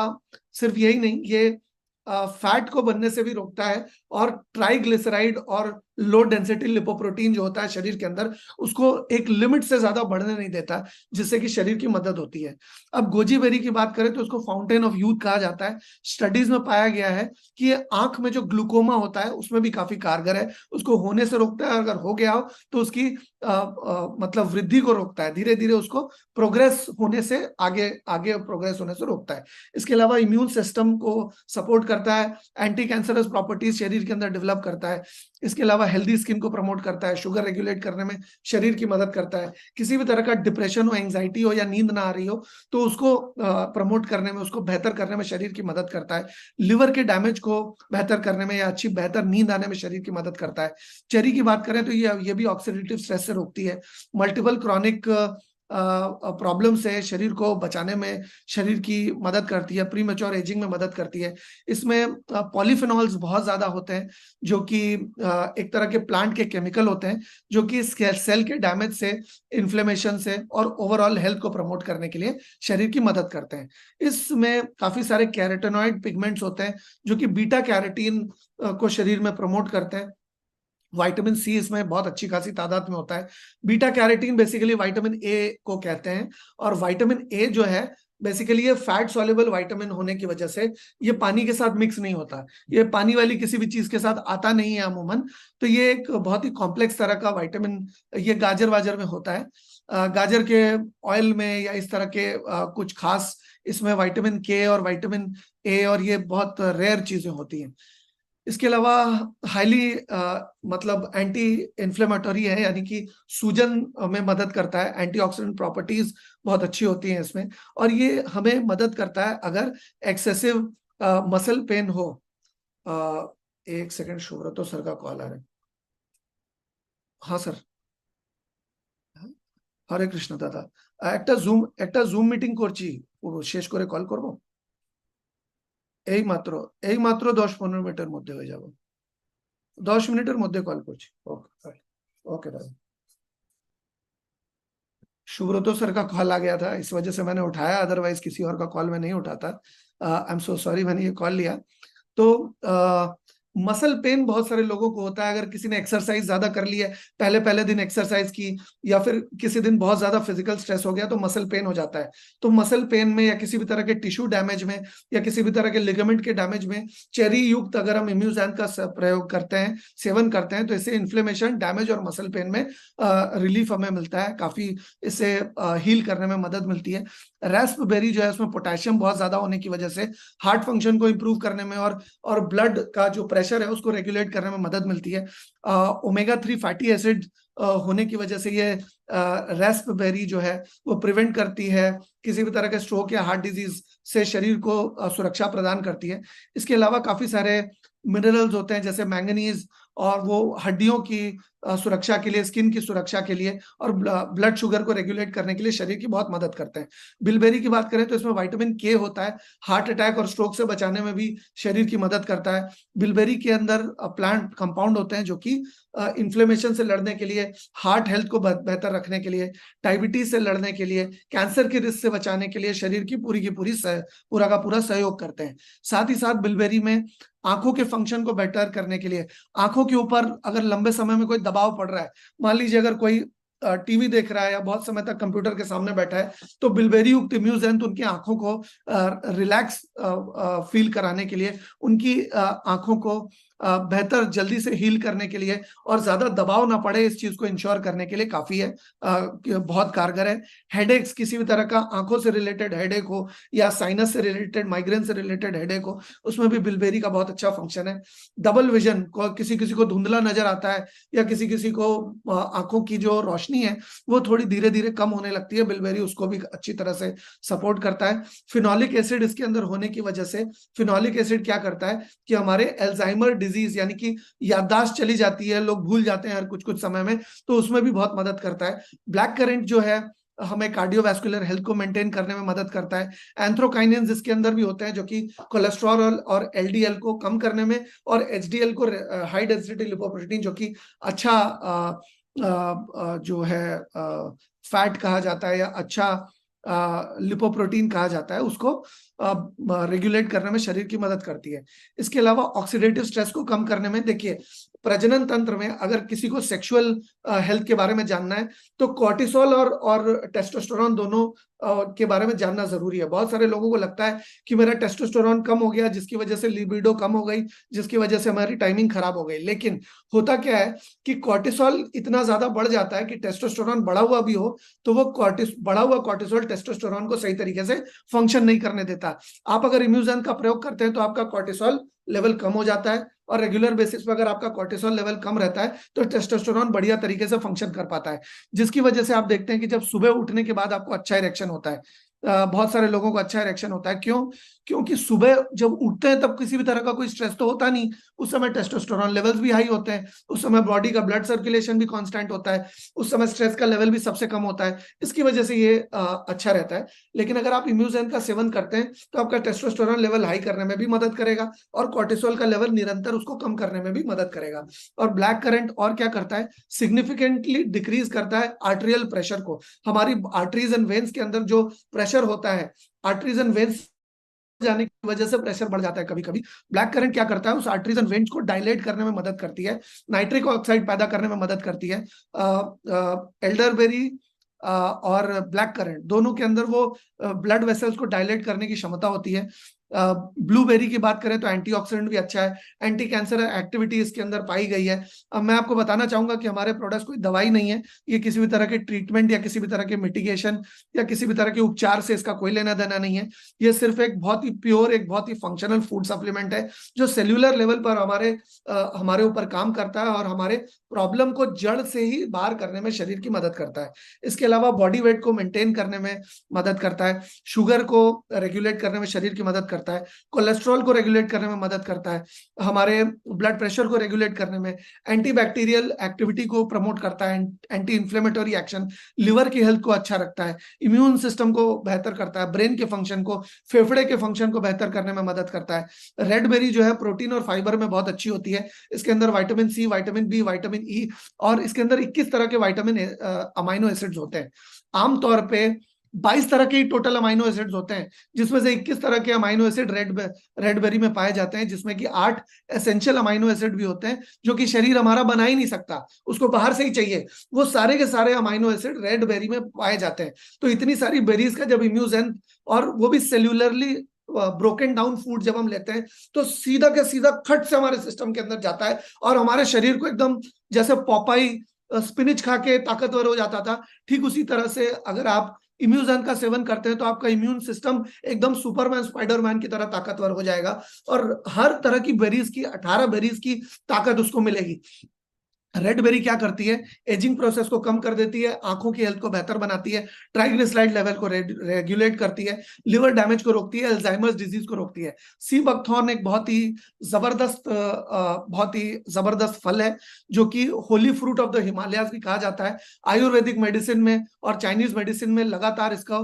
सिर्फ यही नहीं, ये फैट को बनने से भी रोकता है, और ट्राइग्लिसराइड और लो डेंसिटी लिपोप्रोटीन जो होता है शरीर के अंदर, उसको एक लिमिट से ज्यादा बढ़ने नहीं देता, जिससे कि शरीर की मदद होती है। अब गोजी बेरी की बात करें तो उसको फाउंटेन ऑफ यूथ कहा जाता है। स्टडीज में पाया गया है कि ये आंख में जो ग्लूकोमा होता है उसमें भी काफी कारगर है, उसको होने से रोकता है, अगर हो गया हो तो उसकी मतलब वृद्धि को रोकता है, धीरे धीरे उसको प्रोग्रेस होने से आगे आगे प्रोग्रेस होने से रोकता है। इसके अलावा इम्यून सिस्टम को सपोर्ट करता है, एंटी कैंसरस प्रॉपर्टीज शरीर के अंदर डेवलप करता है। इसके अलावा हेल्दी स्किन को प्रमोट करता है, शुगर रेगुलेट करने में शरीर की मदद करता है। किसी भी तरह का डिप्रेशन हो, एंजाइटी हो या नींद ना आ रही हो, तो उसको प्रमोट करने में, उसको बेहतर करने में शरीर की मदद करता है। लिवर के डैमेज को बेहतर करने में या अच्छी बेहतर नींद आने में शरीर की मदद करता है। चेरी की बात करें तो ये भी ऑक्सीडेटिव स्ट्रेस से रोकती है। मल्टीपल क्रॉनिक प्रॉब्लम से शरीर को बचाने में शरीर की मदद करती है, प्री मैच्योर एजिंग में मदद करती है। इसमें पॉलीफेनॉल्स बहुत ज्यादा होते हैं, जो कि एक तरह के प्लांट के केमिकल होते हैं, जो कि सेल के डैमेज से, इन्फ्लेमेशन से और ओवरऑल हेल्थ को प्रमोट करने के लिए शरीर की मदद करते हैं। इसमें काफी सारे कैरोटेनॉइड पिगमेंट्स होते हैं, जो कि बीटा कैरोटीन को शरीर में प्रमोट करते हैं। विटामिन सी इसमें बहुत अच्छी खासी तादाद में होता है। Beta carotene basically vitamin A को कहते हैं, और विटामिन ए जो है बेसिकली ये फैट सॉल्युबल विटामिन होने की वजह से ये पानी के साथ मिक्स नहीं होता, ये पानी वाली किसी भी चीज के साथ आता नहीं है अमूमन। तो ये एक बहुत ही कॉम्प्लेक्स तरह का विटामिन, ये गाजर वाजर में होता है, गाजर के ऑयल में या इस तरह के कुछ खास इसमें विटामिन के और विटामिन ए, और ये बहुत रेयर चीजें होती हैं। इसके अलावा हाईली मतलब एंटी इन्फ्लेमेटरी है, यानी कि सूजन में मदद करता है, एंटीऑक्सीडेंट प्रॉपर्टीज बहुत अच्छी होती हैं इसमें, और ये हमें मदद करता है अगर एक्सेसिव मसल पेन हो। एक सेकंड, शुभ्रतो सर का कॉल आ रहा है। हाँ सर। হরে কৃষ্ণ দাদা, একটা জুম মিটিং করছি, শেষ করে কল করব। এই মাত্র 10-15 মিনিটের মধ্যে হয়ে যাব, 10 মিনিটের মধ্যে কল করছি। ओके ओके दादा। शुभ्रतो सर का कॉल आ गया था, इस वजह से मैंने उठाया, अदरवाइज किसी और का कॉल मैं नहीं उठाता। आई एम सो सॉरी, मैंने ये कॉल लिया। तो मसल पेन बहुत सारे लोगों को होता है, अगर किसी ने एक्सरसाइज ज्यादा कर ली है, पहले पहले दिन एक्सरसाइज की, या फिर किसी दिन बहुत ज्यादा फिजिकल स्ट्रेस हो गया तो मसल पेन हो जाता है। तो मसल पेन में या किसी भी तरह के टिश्यू डैमेज में या किसी भी तरह के लिगामेंट के डैमेज में चेरी युक्त अगर हम इम्यूजैन का प्रयोग करते हैं, सेवन करते हैं, तो इससे इन्फ्लेमेशन, डैमेज और मसल पेन में रिलीफ हमें मिलता है, काफी इससे हील करने में मदद मिलती है। रास्पबेरी जो है उसमें पोटेशियम बहुत ज्यादा होने की वजह से हार्ट फंक्शन को इंप्रूव करने में और ब्लड का जो प्रेशर है उसको रेगुलेट करने में मदद मिलती है। ओमेगा 3 फैटी एसिड होने की वजह से ये रास्पबेरी जो है वो प्रिवेंट करती है किसी भी तरह के स्ट्रोक या हार्ट डिजीज से, शरीर को सुरक्षा प्रदान करती है। इसके अलावा काफी सारे मिनरल्स होते हैं जैसे मैंगनीज, और वो हड्डियों की सुरक्षा के लिए, स्किन की सुरक्षा के लिए और ब्लड शुगर को रेगुलेट करने के लिए शरीर की बहुत मदद करते हैं। बिलबेरी की बात करें तो इसमें विटामिन के होता है, हार्ट अटैक और स्ट्रोक से बचाने में भी शरीर की मदद करता है। बिलबेरी के अंदर प्लांट कंपाउंड होते हैं जो कि इन्फ्लेमेशन से लड़ने के लिए, हार्ट हेल्थ को बेहतर रखने के लिए, डायबिटीज से लड़ने के लिए, कैंसर के रिस्क से बचाने के लिए शरीर की पूरी पूरा का पूरा सहयोग करते हैं। साथ ही साथ बिलबेरी में आंखों के फंक्शन को बेटर करने के लिए, आंखों के ऊपर अगर लंबे समय में कोई दबाव पड़ रहा है, मान लीजिए अगर कोई टीवी देख रहा है या बहुत समय तक कंप्यूटर के सामने बैठा है, तो बिलबेरी युक्त इम्यूजैन तो उनकी आंखों को रिलैक्स फील कराने के लिए, उनकी आंखों को बेहतर जल्दी से हील करने के लिए और ज्यादा दबाव ना पड़े इस चीज को इंश्योर करने के लिए काफी है, बहुत कारगर है। हेडेक्स, किसी भी तरह का आंखों से रिलेटेड हेडेक हो या साइनस से रिलेटेड, माइग्रेन से रिलेटेड हेडेक हो, उसमें भी बिलबेरी का बहुत अच्छा फंक्शन है। डबल विजन को, किसी किसी को धुंधला नजर आता है या किसी किसी को आंखों की जो रोशनी है वो थोड़ी धीरे धीरे कम होने लगती है, बिलबेरी उसको भी अच्छी तरह से सपोर्ट करता है। फिनोलिक एसिड इसके अंदर होने की वजह से, फिनोलिक एसिड क्या करता है कि हमारे एल्जाइमर डिजीज यानी कि याददाश्त चली जाती है, लोग भूल जाते हैं हर कुछ कुछ समय में, तो उसमें भी बहुत मदद करता है। ब्लैक करेंट जो है हमें कार्डियोवैस्कुलर हेल्थ को मेंटेन करने में मदद करता है। एंथ्रोकाइनेंस इसके अंदर भी होते हैं जो कि कोलेस्ट्रॉल और एलडीएल को कम करने में, और एचडीएल को, हाई डेंसिटी लिपोप्रोटीन जो कि अच्छा जो है फैट कहा जाता है या अच्छा लिपोप्रोटीन कहा जाता है, उसको रेगुलेट करने में शरीर की मदद करती है। इसके अलावा ऑक्सीडेटिव स्ट्रेस को कम करने में, देखिए प्रजनन तंत्र में अगर किसी को सेक्सुअल हेल्थ के बारे में जानना है तो कॉर्टिसोल और टेस्टोस्टेरोन दोनों के बारे में जानना जरूरी है। बहुत सारे लोगों को लगता है कि मेरा टेस्टोस्टेरोन कम हो गया जिसकी वजह से लिबिडो कम हो गई, जिसकी वजह से हमारी टाइमिंग खराब हो गई, लेकिन होता क्या है कि कॉर्टिसोल इतना ज्यादा बढ़ जाता है कि टेस्टोस्टेरोन बढ़ा हुआ भी हो तो वो बढ़ा हुआ कॉर्टिसोल टेस्टोस्टेरोन को सही तरीके से फंक्शन नहीं करने देता। आप अगर इम्यूजन का प्रयोग करते हैं तो आपका कॉर्टिसोल लेवल कम हो जाता है, और रेगुलर बेसिस पर अगर आपका कॉर्टिसोल लेवल कम रहता है तो टेस्टोस्टेरोन बढ़िया तरीके से फंक्शन कर पाता है, जिसकी वजह से आप देखते हैं कि जब सुबह उठने के बाद आपको अच्छा इरेक्शन होता है। बहुत सारे लोगों को अच्छा इरेक्शन होता है, क्यों? क्योंकि सुबह जब उठते हैं तब किसी भी तरह का कोई स्ट्रेस तो होता नहीं, उस समय टेस्टोस्टेरोन लेवल्स भी हाई होते हैं, उस समय बॉडी का ब्लड सर्कुलेशन भी कांस्टेंट होता है, उस समय स्ट्रेस का लेवल भी सबसे कम होता है, इसकी वजह से ये अच्छा रहता है। लेकिन अगर आप इम्यूजन का सेवन करते हैं तो आपका टेस्टोस्टेरोन लेवल हाई करने में भी मदद करेगा और कॉर्टिसोल का लेवल निरंतर उसको कम करने में भी मदद करेगा। और ब्लैक करंट और क्या करता है, सिग्निफिकेंटली डिक्रीज करता है आर्टेरियल प्रेशर को। हमारी आर्टरीज एंड वेन्स के अंदर जो प्रेशर होता है, आर्टरीज एंड वेन्स जाने की वजह से प्रेशर बढ़ जाता है कभी कभी, ब्लैक करंट क्या करता है, उस आर्टरीज एंड वेन्स को डायलेट करने में मदद करती है, नाइट्रिक ऑक्साइड पैदा करने में मदद करती है। एल्डरबेरी और ब्लैक करंट दोनों के अंदर वो ब्लड वेसल्स को डायलेट करने की क्षमता होती है। ब्लूबेरी की बात करें तो एंटीऑक्सीडेंट भी अच्छा है, एंटी कैंसर एक्टिविटी इसके अंदर पाई गई है। अब मैं आपको बताना चाहूंगा कि हमारे प्रोडक्ट्स कोई दवाई नहीं है, ये किसी भी तरह के ट्रीटमेंट या किसी भी तरह के मिटिगेशन या किसी भी तरह के उपचार से इसका कोई लेना देना नहीं है। ये सिर्फ एक बहुत ही प्योर, एक बहुत ही फंक्शनल फूड सप्लीमेंट है जो सेल्यूलर लेवल पर हमारे ऊपर काम करता है और हमारे प्रॉब्लम को जड़ से ही बाहर करने में शरीर की मदद करता है। इसके अलावा बॉडी वेट को मेंटेन करने में मदद करता है, शुगर को रेगुलेट करने में शरीर की मदद करता है, कोलेस्ट्रॉल को रेगुलेट करने में मदद करता है, हमारे ब्लड प्रेशर को रेगुलेट करने में, एंटीबैक्टीरियल एक्टिविटी को प्रमोट करता है, एंटी इंफ्लेमेटरी एक्शन, लिवर की हेल्थ को अच्छा रखता है, इम्यून सिस्टम को बेहतर करता है, ब्रेन के फंक्शन को, फेफड़े के फंक्शन को बेहतर करने में मदद करता है। रेड बेरी जो है प्रोटीन और फाइबर में बहुत अच्छी होती है, इसके अंदर vitamin C, vitamin B, vitamin E और इसके अंदर 21 तरह के विटामिन अमाइनो एसिड्स होते हैं। आमतौर पे 22 तरह के टोटल अमाइनो एसिड्स होते हैं, जिसमें से 21 तरह के अमाइनो एसिड रेड बेरी में पाए जाते हैं, जिसमें कि 8 एसेंशियल अमाइनो एसिड भी होते हैं जो कि शरीर हमारा बना ही नहीं सकता, उसको बाहर से ही चाहिए। वो सारे के सारे अमाइनो एसिड रेड बेरी में पाए जाते हैं। तो इतनी सारी बेरीज का जब इम्यून, और वो भी सेल्यूलरली ब्रोकन डाउन फूड जब हम लेते हैं, तो सीधा के सीधा खट से हमारे सिस्टम के अंदर जाता है और हमारे शरीर को एकदम, जैसे पॉपाई स्पिनिच खा के ताकतवर हो जाता था, ठीक उसी तरह से अगर आप इम्यूजन का सेवन करते हैं तो आपका इम्यून सिस्टम एकदम सुपरमैन स्पाइडरमैन की तरह ताकतवर हो जाएगा, और हर तरह की बेरीज की 18 बेरीज की ताकत उसको मिलेगी। रेड बेरी क्या करती है, एजिंग प्रोसेस को कम कर देती है, आंखों की हेल्थ को बेहतर बनाती है, ट्राइग्लिसराइड लेवल को रेगुलेट करती है, लिवर डैमेज को रोकती है, अल्जाइमर्स डिजीज को रोकती है। सी बकथॉर्न एक बहुत ही जबरदस्त फल है, जो कि Holi fruit of the Himalayas भी कहा जाता है। आयुर्वेदिक मेडिसिन में और चाइनीज मेडिसिन में लगातार इसका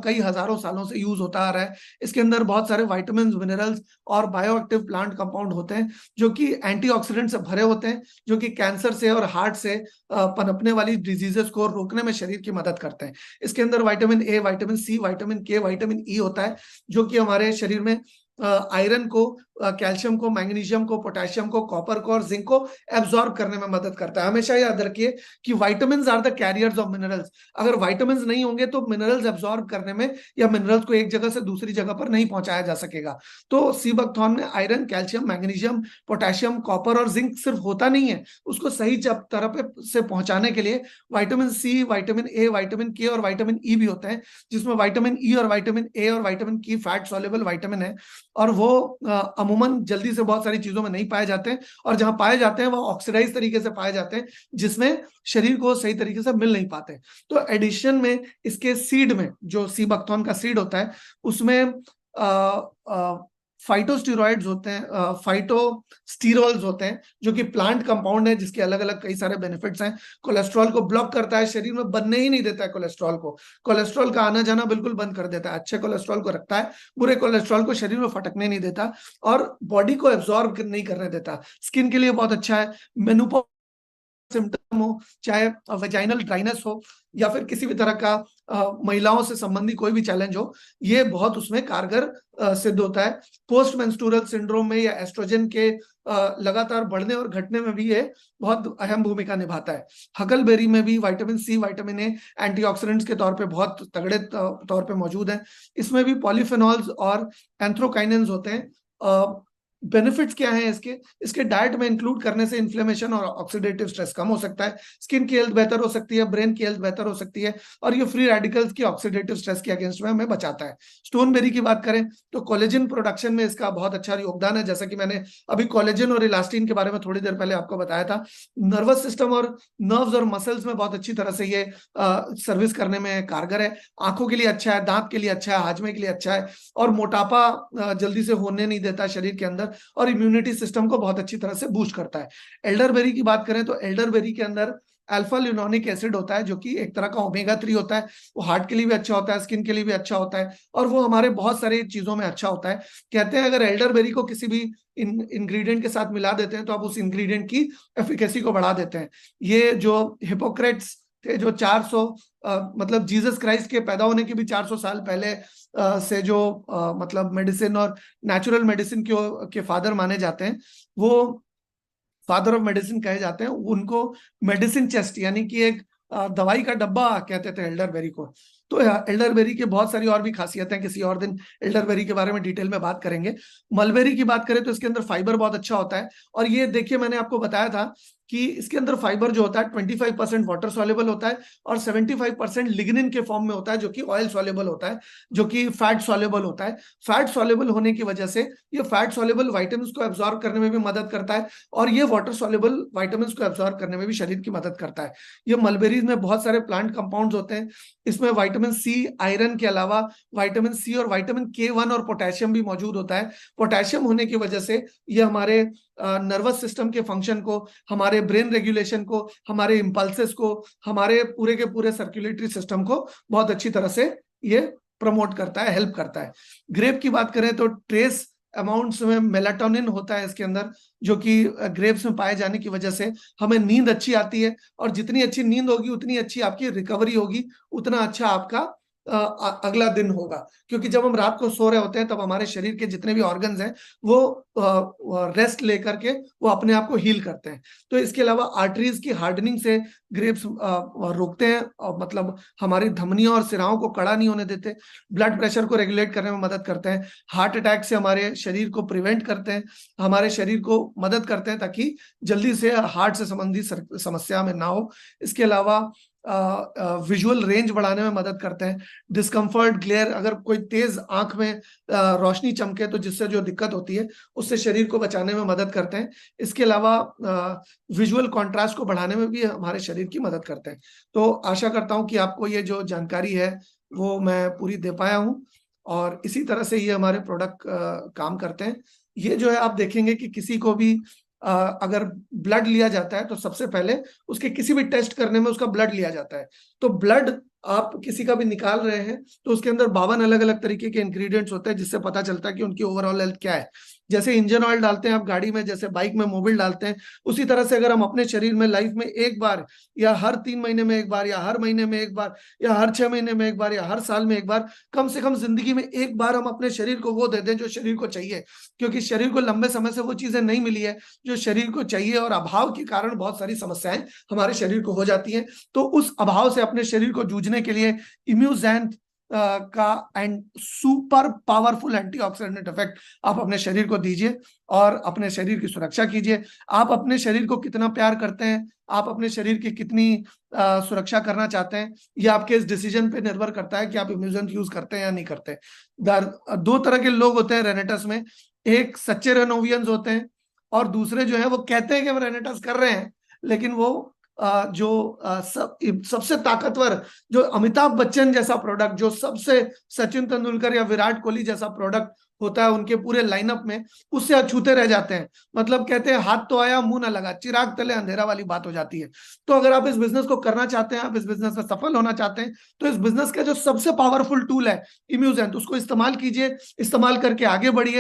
कई हजारों सालों से यूज होता आ रहा है। इसके अंदर बहुत सारे वाइटामिन, मिनरल्स और बायोएक्टिव प्लांट कंपाउंड होते हैं, जो कि एंटीऑक्सीडेंट से भरे होते हैं, जो कि कैंसर से और हार्ट से पनपने वाली डिजीजेस को रोकने में शरीर की मदद करते हैं। इसके अंदर vitamin A, vitamin C, vitamin K, vitamin E होता है, जो कि हमारे शरीर में आयरन को, कैल्शियम को, मैग्नीशियम को, पोटेशियम को, कॉपर को और जिंक को एब्जॉर्ब करने में मदद करता है। हमेशा याद रखिए कि vitamins are the carriers of minerals. अगर विटामिन्स नहीं होंगे तो मिनरल्स एब्जॉर्ब करने में या मिनरल्स को एक जगह से दूसरी जगह पर नहीं पहुंचाया जा सकेगा। तो सी बकथॉर्न में iron, calcium, magnesium, potassium, copper और जिंक सिर्फ होता नहीं है, उसको सही तरह पे से पहुंचाने के लिए vitamin C, vitamin A, vitamin K और विटामिन ई भी होते हैं, जिसमें विटामिन ई और विटामिन ए और विटामिन की फैट सॉल्युबल विटामिन है, और वो अमूमन जल्दी से बहुत सारी चीजों में नहीं पाए जाते हैं, और जहां पाए जाते हैं वो ऑक्सीडाइज तरीके से पाए जाते हैं, जिसमें शरीर को सही तरीके से मिल नहीं पाते। तो एडिशन में इसके सीड में, जो सी बकथॉर्न का सीड होता है, उसमें फाइटोस्टेरॉइड्स होते हैं, फाइटोस्टीरोल्स होते हैं, जो कि प्लांट कंपाउंड है, जिसके अलग अलग कई सारे बेनिफिट्स हैं। कोलेस्ट्रॉल को ब्लॉक करता है, शरीर में बनने ही नहीं देता है कोलेस्ट्रॉल का आना जाना बिल्कुल बंद कर देता है, अच्छे कोलेस्ट्रॉल को रखता है, बुरे कोलेस्ट्रॉल को शरीर में फटकने नहीं देता, और बॉडी को एब्जॉर्ब नहीं करने देता। स्किन के लिए बहुत अच्छा है। मेनोपॉज सिम्टम हो, चाहे वेजाइनल ड्राइनेस हो, या फिर किसी भी तरह का महिलाओं से संबंधी कोई भी चैलेंज हो, ये बहुत उसमें कारगर सिद्ध होता है। पोस्ट मेंस्ट्रुअल सिंड्रोम में या एस्ट्रोजन के लगातार बढ़ने और घटने में भी ये बहुत अहम भूमिका निभाता है। हकलबेरी में भी vitamin C, vitamin A antioxidants के तौर पे बहुत तगड़े तौर पे मौजूद है। इसमें भी पॉलीफेनॉल्स और एंथ्रोकाइनेंस होते हैं। बेनिफिट्स क्या हैं इसके डाइट में इंक्लूड करने से इन्फ्लेमेशन और ऑक्सीडेटिव स्ट्रेस कम हो सकता है, स्किन की हेल्थ बेहतर हो सकती है, ब्रेन की हेल्थ बेहतर हो सकती है, और ये फ्री रेडिकल्स की ऑक्सीडेटिव स्ट्रेस के अगेंस्ट में हमें बचाता है। स्टोनबेरी की बात करें तो कोलेजन प्रोडक्शन में इसका बहुत अच्छा योगदान है, जैसा कि मैंने अभी कोलेजन और इलास्टिन के बारे में थोड़ी देर पहले आपको बताया था। नर्वस सिस्टम और नर्व्स और मसल्स में बहुत अच्छी तरह से ये सर्विस करने में कारगर है। आंखों के लिए अच्छा है, दांत के लिए अच्छा है, हाजमे के लिए अच्छा है, और मोटापा जल्दी से होने नहीं देता शरीर के अंदर, और इम्यूनिटी सिस्टम को बहुत अच्छी तरह से बूस्ट करता है। एल्डरबेरी की बात करें तो एल्डरबेरी के अंदर अल्फा ल्यूनोनिक एसिड होता है, जो कि एक तरह का ओमेगा 3 होता है। वो हार्ट के लिए भी अच्छा होता है, स्किन के लिए भी अच्छा होता है, और वो हमारे बहुत सारी चीजों में अच्छा होता है। कहते हैं अगर एल्डरबेरी को किसी भी इंग्रेडिएंट के साथ मिला देते हैं तो आप उस इंग्रेडिएंट की एफिकेसी को बढ़ा देते हैं। ये जो हिपोक्रेट्स थे, जो 400 मतलब जीसस क्राइस्ट के पैदा होने के भी 400 साल पहले से जो मतलब मेडिसिन और नेचुरल मेडिसिन के फादर माने जाते हैं, वो फादर ऑफ मेडिसिन कहे जाते हैं। उनको मेडिसिन चेस्ट यानी कि एक दवाई का डब्बा कहते थे एल्डरबेरी को। तो एल्डरबेरी के बहुत सारी और भी खासियतें हैं, किसी और दिन एल्डरबेरी के बारे में डिटेल में बात करेंगे। मलबेरी की बात करें तो इसके अंदर फाइबर बहुत अच्छा होता है, और ये देखिए मैंने आपको बताया था कि इसके अंदर फाइबर जो होता है 25% वाटर सॉल्युबल होता है, और 75% लिग्निन के फॉर्म में होता है, जो कि ऑयल सॉल्युबल होता है, जो कि फैट सॉल्युबल होता है। फैट सॉल्युबल होने की वजह से ये फैट सॉल्युबल विटामिन को एब्जॉर्ब करने में भी मदद करता है, और ये वाटर सॉल्युबल विटामिन को एब्जॉर्ब करने में भी शरीर की मदद करता है। ये मलबेरीज में बहुत सारे प्लांट कंपाउंड्स होते हैं। इसमें विटामिन सी, आयरन के अलावा विटामिन सी और विटामिन K1 और पोटेशियम भी मौजूद होता है। पोटेशियम होने की वजह से ये हमारे नर्वस सिस्टम के फंक्शन को, हमारे ब्रेन रेगुलेशन को, हमारे इंपल्सेस को, हमारे पूरे के पूरे सर्कुलेटरी सिस्टम को बहुत अच्छी तरह से ये प्रमोट करता है, हेल्प करता है। ग्रेप की बात करें तो ट्रेस अमाउंट्स में मेलाटोनिन होता है इसके अंदर, जो कि ग्रेप्स में पाए जाने की वजह से हमें नींद अच्छी आती है, और जितनी अच्छी नींद होगी उतनी अच्छी आपकी रिकवरी होगी, उतना अच्छा आपका अगला दिन होगा, क्योंकि जब हम रात को सो रहे होते हैं तब हमारे शरीर के जितने भी ऑर्गन्स हैं वो रेस्ट लेकर के वो अपने आप को हील करते हैं। तो इसके अलावा आर्टरीज की हार्डनिंग से ग्रेप्स रोकते हैं, और मतलब हमारी धमनियों और सिराओं को कड़ा नहीं होने देते। ब्लड प्रेशर को रेगुलेट करने में मदद करते हैं। हार्ट अटैक से हमारे शरीर को प्रिवेंट करते हैं, हमारे शरीर को मदद करते हैं ताकि जल्दी से हार्ट से संबंधित समस्या में ना हो। इसके अलावा विजुअल रेंज बढ़ाने में मदद करते हैं। डिस्कम्फर्ट, ग्लेयर, अगर कोई तेज आंख में रोशनी चमके तो जिससे जो दिक्कत होती है उससे शरीर को बचाने में मदद करते हैं। इसके अलावा विजुअल कॉन्ट्रास्ट को बढ़ाने में भी हमारे शरीर की मदद करते हैं। तो आशा करता हूं कि आपको ये जो जानकारी है वो मैं पूरी दे पाया हूं, और इसी तरह से ये हमारे प्रोडक्ट काम करते हैं। ये जो है आप देखेंगे कि किसी को भी अगर ब्लड लिया जाता है तो सबसे पहले उसके किसी भी टेस्ट करने में उसका ब्लड लिया जाता है। तो ब्लड आप किसी का भी निकाल रहे हैं तो उसके अंदर 52 अलग अलग तरीके के इंग्रेडिएंट्स होते हैं, जिससे पता चलता है कि उनकी ओवरऑल हेल्थ क्या है। जैसे इंजन ऑयल डालते हैं आप गाड़ी में, जैसे बाइक में मोबिल डालते हैं, उसी तरह से अगर हम अपने शरीर में लाइफ में एक बार या हर 3 महीने में एक बार या हर महीने में एक बार या हर 6 महीने में एक बार या हर साल में एक बार, कम से कम जिंदगी में एक बार हम अपने शरीर को वो दे दें जो शरीर को चाहिए, क्योंकि शरीर को लंबे समय से वो चीजें नहीं मिली है जो शरीर को चाहिए, और अभाव के कारण बहुत सारी समस्याएं हमारे शरीर को हो जाती हैं। तो उस अभाव से अपने शरीर को जूझने के लिए इम्यूजेंट का and super powerful antioxidant effect आप अपने शरीर को दीजिए और अपने शरीर की सुरक्षा कीजिए। आप अपने शरीर को कितना प्यार करते हैं, आप अपने शरीर की कितनी सुरक्षा करना चाहते हैं, ये आपके इस डिसीजन पे निर्भर करता है कि आप इम्यूजेंट यूज करते हैं या नहीं करते। दो तरह के लोग होते हैं रेनेटस में, एक सच्चे रेनोवियंस होते हैं और दूसरे जो है वो कहते हैं कि हम रेनेटस कर रहे हैं, लेकिन वो सबसे ताकतवर, जो अमिताभ बच्चन जैसा प्रोडक्ट, जो सबसे सचिन तेंदुलकर या विराट कोहली जैसा प्रोडक्ट होता है उनके पूरे लाइनअप में, उससे अछूते रह जाते हैं। मतलब कहते हैं हाथ तो आया मुंह ना लगा, चिराग तले अंधेरा वाली बात हो जाती है। तो अगर आप इस बिजनेस को करना चाहते हैं, आप इस बिजनेस में सफल होना चाहते हैं, तो इस बिजनेस का जो सबसे पावरफुल टूल है इम्यूजेंट, उसको इस्तेमाल कीजिए, इस्तेमाल करके आगे बढ़िए।